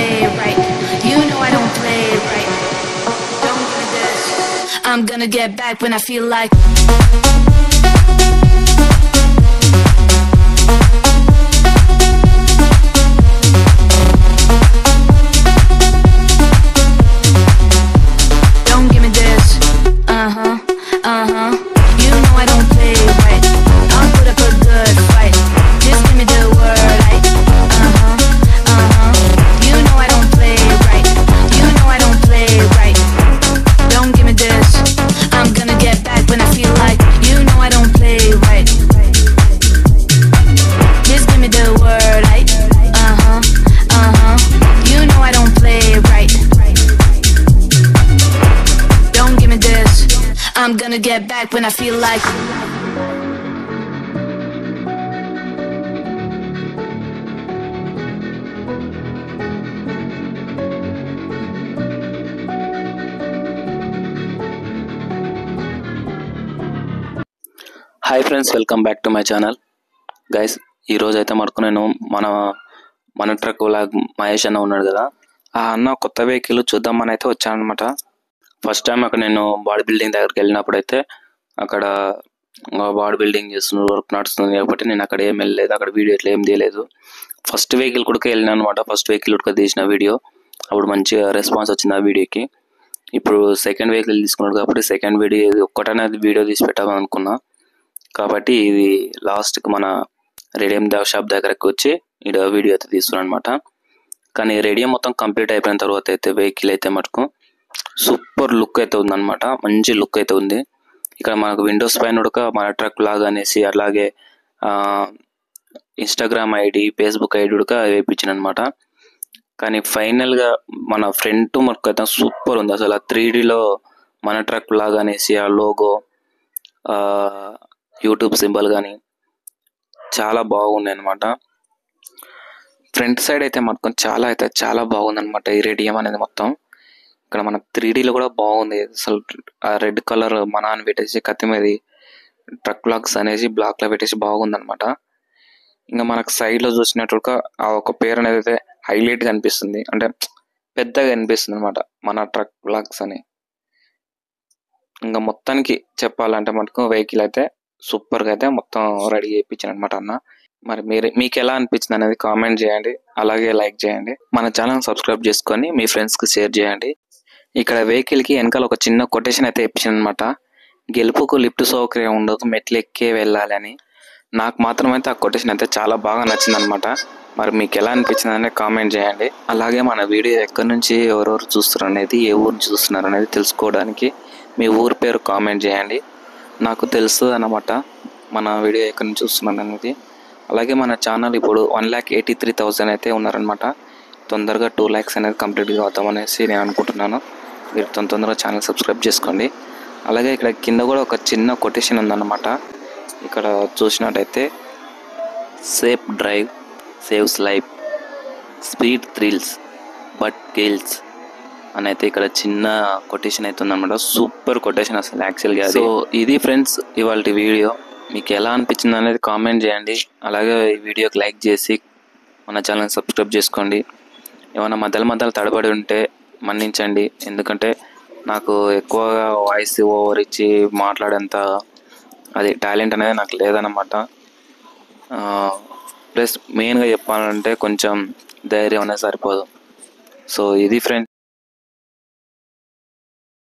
play right. You know I don't play right. Don't give me this. I'm gonna get back when I feel like. Don't give me this. You know I don't play right. I'll put up a good fight. Just give me the word, like. You know I don't play right. You know I don't play right. Don't give me this. I'm gonna get back when I feel like. You know I don't play right. Just give me the word, like. You know I don't play right. Don't give me this. I'm gonna get back when I feel like. Hi friends, welcome back to my channel. Guys, ఈరోజు అయితే మనకు నేను మన truck vlog Mahesh అన్న ఉన్నాడు కదా, ఆ అన్న కొత్త వెహికల్ చూద్దామని అయితే వచ్చానమాట. ఫస్ట్ టైం అక్కడ నేను బాడీ బిల్డింగ్ దగ్గరికి వెళ్ళినప్పుడు అయితే అక్కడ బాడీ బిల్డింగ్ చేస్తున్న వర్క్ నడుస్తుంది కాబట్టి నేను అక్కడ ఏం వెళ్ళలేదు, అక్కడ వీడియో ఇట్లా ఏం తీయలేదు. ఫస్ట్ వెహికల్ కూడా వెళ్ళినా అనమాట. ఫస్ట్ వెహికల్ కూడా తీసిన వీడియో అప్పుడు మంచిగా రెస్పాన్స్ వచ్చింది ఆ వీడియోకి. ఇప్పుడు సెకండ్ వెహికల్ తీసుకున్నాడు కాబట్టి సెకండ్ వీడియో ఒక్కటనేది వీడియో తీసి పెట్టాలని అనుకున్నా. కాబట్టి ఇది లాస్ట్కి మన రేడియం షాప్ దగ్గరకు వచ్చి ఇక్కడ వీడియో అయితే తీస్తున్నాను అనమాట. కానీ రేడియం మొత్తం కంప్లీట్ అయిపోయిన తర్వాత అయితే వెహికల్ అయితే మటుకు సూపర్ లుక్ అయితే ఉందన్నమాట. మంచి లుక్ అయితే ఉంది. ఇక్కడ మనకు విండోస్ పైన కూడా మన ట్రక్ లాగా అనేసి, అలాగే ఇన్స్టాగ్రామ్ ఐడి, ఫేస్బుక్ ఐడి కూడా వేయించాను అనమాట. కానీ ఫైనల్గా మన ఫ్రంట్ మనకు అయితే సూపర్ ఉంది అసలు. ఆ 3Dలో మన ట్రక్ లాగా అనేసి ఆ లోగో, యూట్యూబ్ సింబల్ కానీ చాలా బాగుంది అనమాట. ఫ్రంట్ సైడ్ అయితే మొత్తం చాలా బాగుంది అనమాట ఈ రేడియం అనేది మొత్తం. ఇక్కడ మనకు 3Dలో కూడా బాగుంది అసలు. ఆ రెడ్ కలర్ మన అని పెట్టేసి కత్తి మీద ట్రక్ బ్లాక్స్ అనేసి బ్లాక్లో పెట్టేసి బాగుంది అనమాట. ఇంకా మనకు సైడ్లో చూసినట్టుగా ఆ ఒక పేరు అనేది అయితే హైలైట్గా అనిపిస్తుంది, అంటే పెద్దగా అనిపిస్తుంది అనమాట, మన ట్రక్ బ్లాక్స్ అని. ఇంకా మొత్తానికి చెప్పాలంటే మటుకు వెహికల్ అయితే సూపర్గా అయితే మొత్తం రెడీ చేయించాను అనమాట అన్న. మరి మీకు ఎలా అనిపించింది అనేది కామెంట్ చేయండి, అలాగే లైక్ చేయండి. మన ఛానల్ సబ్స్క్రైబ్ చేసుకొని మీ ఫ్రెండ్స్కి షేర్ చేయండి. ఇక్కడ వెహికల్కి వెనకాల ఒక చిన్న కొటేషన్ అయితే ఇప్పించాను అనమాట. గెలుపుకు లిఫ్ట్ సౌకర్యం ఉండదు, మెట్లు ఎక్కే వెళ్ళాలి అని. నాకు మాత్రమైతే ఆ కొటేషన్ అయితే చాలా బాగా నచ్చింది అనమాట. మరి మీకు ఎలా అనిపించింది అనేది కామెంట్ చేయండి. అలాగే మన వీడియో ఎక్కడి నుంచి ఎవరెవరు చూస్తున్నారు అనేది, ఏ ఊరు చూస్తున్నారు అనేది తెలుసుకోవడానికి మీ ఊరి పేరు కామెంట్ చేయండి. నాకు తెలుసు అన్నమాట మన వీడియో ఎక్కడి నుంచి చూస్తున్నాను అనేది. అలాగే మన ఛానల్ ఇప్పుడు 1,83,000 అయితే ఉన్నారనమాట. తొందరగా 2 lakhs అనేది కంప్లీట్గా అవుతామనేసి నేను అనుకుంటున్నాను. మీరు తొందరగా ఛానల్ సబ్స్క్రైబ్ చేసుకోండి. అలాగే ఇక్కడ కింద కూడా ఒక చిన్న కొటేషన్ ఉందన్నమాట. ఇక్కడ చూసినట్టయితే safe drive saves life, speed thrills but kills అని అయితే ఇక్కడ చిన్న కొటేషన్ అయితే ఉందన్నమాట. సూపర్ కొటేషన్ అసలు యాక్చువల్గా. సో ఇది ఫ్రెండ్స్ ఇవాళ వీడియో. మీకు ఎలా అనిపించింది అనేది కామెంట్ చేయండి. అలాగే ఈ వీడియోకి లైక్ చేసి మన ఛానల్ సబ్స్క్రైబ్ చేసుకోండి. ఏమైనా మధ్యలో తడబడి ఉంటే మన్నించండి, ఎందుకంటే నాకు ఎక్కువగా వాయిస్ ఓవర్ ఇచ్చి మాట్లాడేంత అది టాలెంట్ అనేది నాకు లేదన్నమాట. ప్లస్ మెయిన్గా చెప్పాలంటే కొంచెం ధైర్యం అనేది సరిపోదు. సో ఇది ఫ్రెండ్స్.